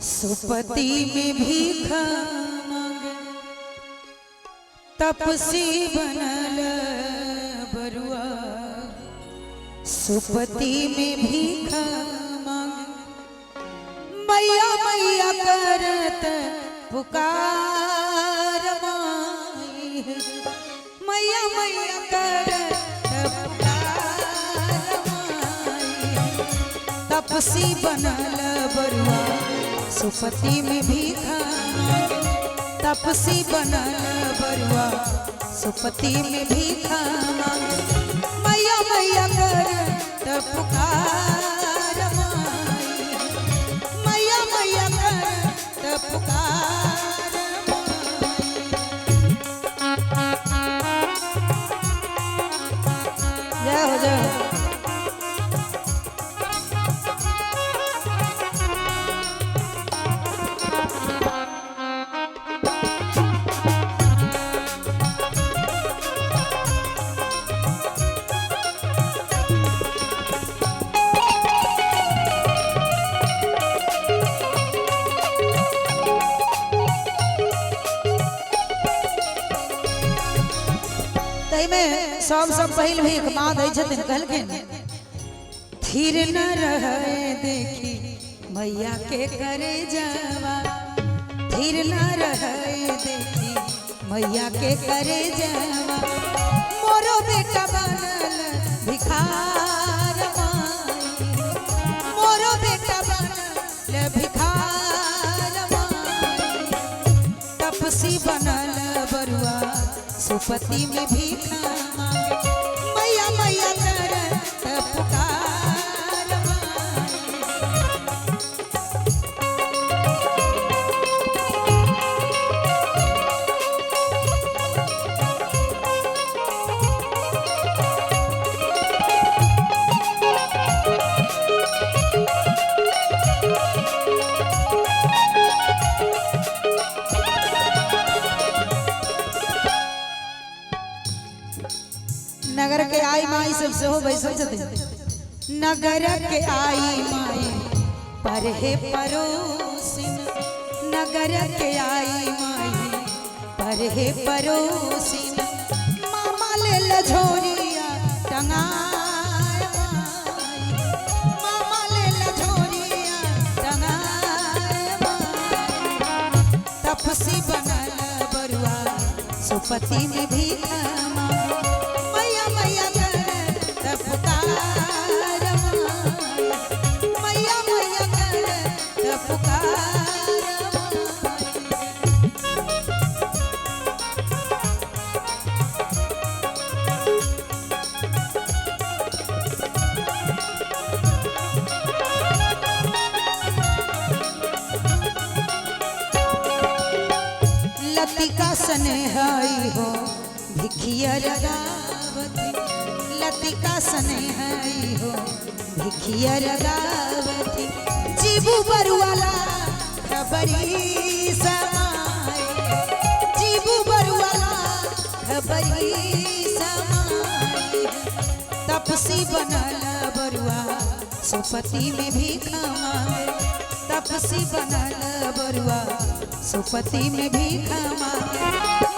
सुपति में भीख मांगे तपसी बनल बरुआ। सुपति में भीख मांगे मैया मैया करत पुकार माई। मैया मैया करत पुकार माई। तपसी बनल बरुआ सुपति में भीख मांगे। तपसी बनल बरुआ सुपति में भीख मांगे। मैया मैया करत पुकार माई। मैया मैया करत पुकार माई। जय हो जय हो। में सब पहिल भीख माँ दे कहलखिन थीर न रहे देखी मैया के करे जावा। थीर न रहे देखी मैया के करे जावा। मोरो बेटा बनल भिखार माई। मोरो बेटा बनल भिखार माई। तपसी बनल बरुआ सुपति में भीख मांगे। मैया मैया करत पुकार माई। नगर के आई माई सबसे हो बैसल छथिन। नगर के आई माई पर हे परोसिन। नगर के आई माई पर हे परोसिन। मामा ले ल झोरिया टंगाय माई। मामा ले ल झोरिया टंगाय माई। तपसी बनल बरुआ सुपति में भीख मांगे। मैया मैया करत पुकार माई। मैया मैया करत पुकार माई। लतिका स्नेहाई हो भिखिया लगावती। लतिका स्नेहाई हो भिखिया लगावती। जीबू बरुआला खबरी समाई। जीबू बरुआला खबरी समाई। तपसी बनल बरुआ सुपति में भीख मांगे। तपसी बनल बरुआ सुपति में भीख मांगे।